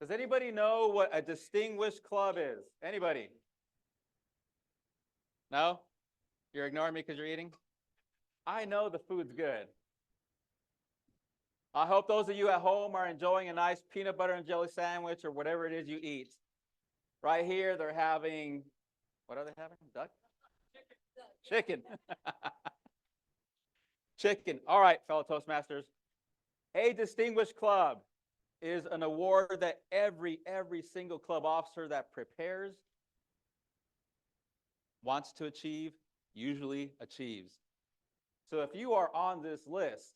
Does anybody know what a distinguished club is? Anybody? No? You're ignoring me because you're eating? I know the food's good. I hope those of you at home are enjoying a nice peanut butter and jelly sandwich or whatever it is you eat. Right here, they're having, what are they having? Duck? Chicken. Chicken. All right, fellow Toastmasters. A distinguished club is an award that every single club officer that prepares, wants to achieve, usually achieves. So if you are on this list,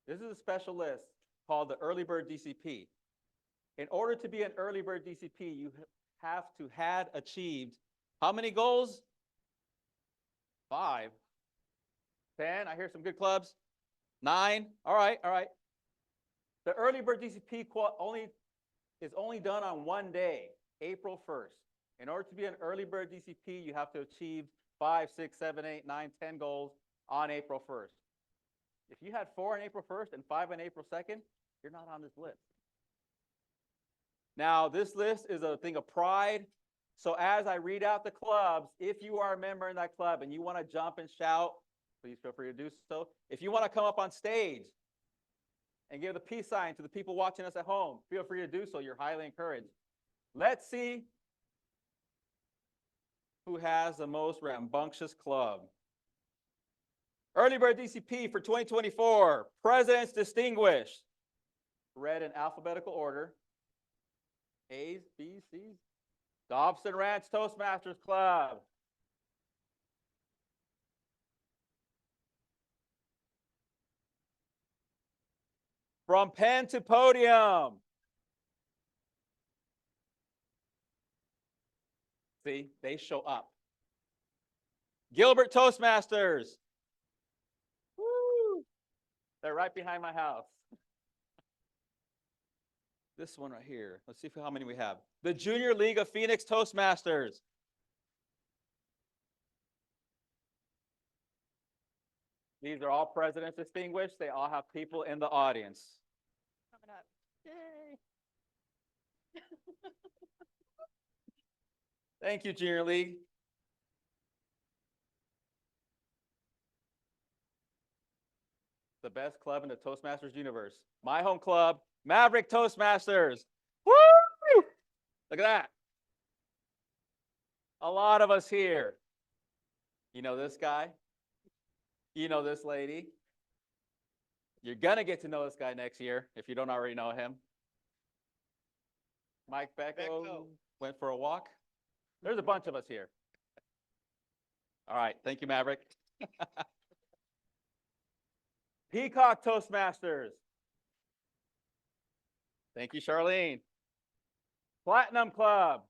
this is a special list called the Early Bird DCP. In order to be an Early Bird DCP, you have to had achieved how many goals? 5. 10, I hear some good clubs. 9, all right. The Early Bird DCP is only done on one day, April 1st. In order to be an Early Bird DCP, you have to achieve 5, 6, 7, 8, 9, 10 goals on April 1st. If you had 4 on April 1st and 5 on April 2nd, you're not on this list. Now, this list is a thing of pride. So as I read out the clubs, if you are a member in that club and you want to jump and shout, please feel free to do so. If you want to come up on stage and give the peace sign to the people watching us at home, feel free to do so. You're highly encouraged. Let's see who has the most rambunctious club. Early Bird DCP for 2024, Presidents Distinguished. Read in alphabetical order. A's, B's, C's. Dobson Ranch Toastmasters Club. From pen to podium. See, they show up. Gilbert Toastmasters. Woo! They're right behind my house. This one right here. Let's see how many we have. The Junior League of Phoenix Toastmasters. These are all presidents distinguished. They all have people in the audience. Coming up. Yay. Thank you, Junior League. The best club in the Toastmasters universe. My home club, Maverick Toastmasters. Woo! Look at that. A lot of us here. You know this guy? You know this lady? You're going to get to know this guy next year if you don't already know him. Mike Becko went for a walk. There's a bunch of us here. All right. Thank you, Maverick. Peacock Toastmasters. Thank you, Charlene. Platinum Club.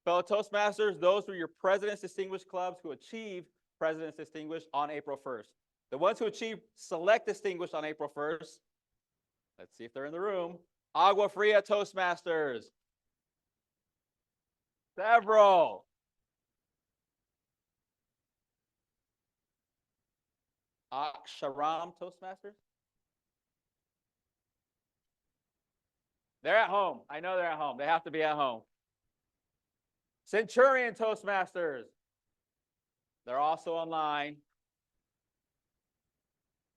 Fellow Toastmasters, those were your President's Distinguished clubs who achieved President's Distinguished on April 1st. The ones who achieved Select Distinguished on April 1st, let's see if they're in the room. Agua Fria Toastmasters. Several. Aksharam Toastmasters. They're at home. I know they're at home. They have to be at home. Centurion Toastmasters. They're also online.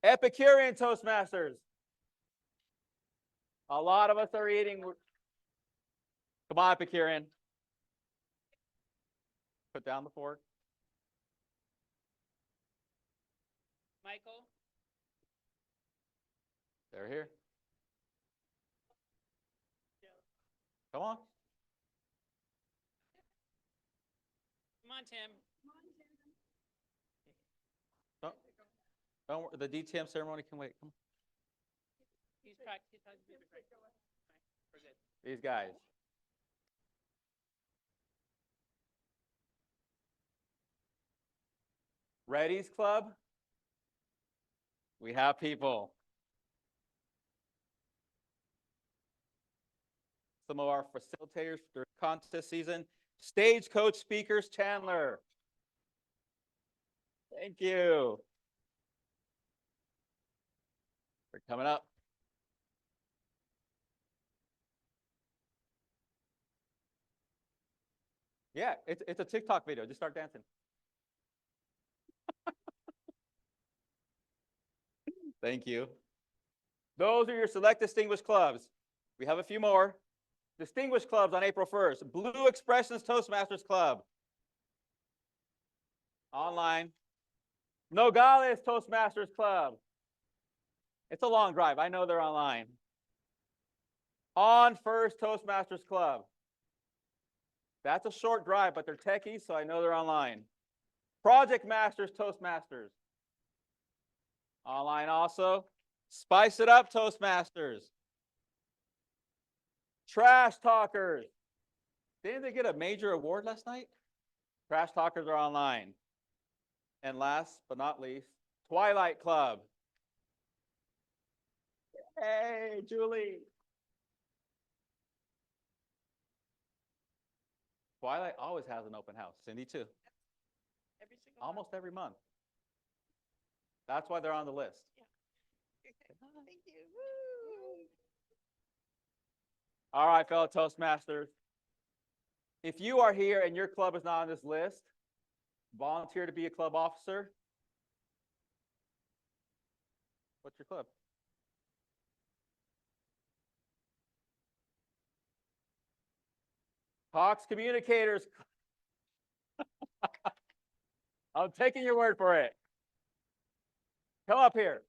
Epicurean Toastmasters. A lot of us are eating. Come on, Epicurean. Put down the fork. Michael. They're here. Come on. Come on, Tim. Don't worry, the DTM ceremony can wait. Come on. He's practicing. We're good. These guys. Ready's Club. We have people. Some of our facilitators for the contest season. Stagecoach Speakers Chandler. Thank you. We're coming up. Yeah, it's a TikTok video. Just start dancing. Thank you. Those are your select distinguished clubs. We have a few more. Distinguished clubs on April 1st. Blue Expressions Toastmasters Club. Online. Nogales Toastmasters Club. It's a long drive. I know they're online. On First Toastmasters Club. That's a short drive, but they're techies, so I know they're online. Project Masters Toastmasters. Online also. Spice It Up Toastmasters. Trash Talkers. Didn't they get a major award last night? Trash Talkers are online. And last but not least, Twilight Club. Hey, Julie. Twilight always has an open house. Cindy too. Every single Almost every month. That's why they're on the list. Thank you. Woo. All right, fellow Toastmasters. If you are here and your club is not on this list, volunteer to be a club officer. What's your club? Cox Communicators. I'm taking your word for it. Come up here.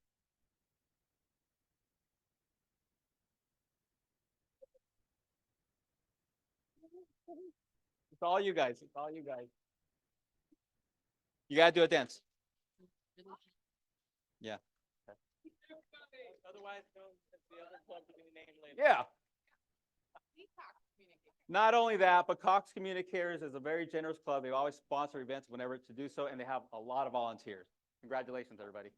It's all you guys. It's all you guys. You gotta do a dance. Yeah. Otherwise, the other club will be named later. Yeah. Not only that, but Cox Communicators is a very generous club. They always sponsor events whenever to do so, and they have a lot of volunteers. Congratulations, everybody.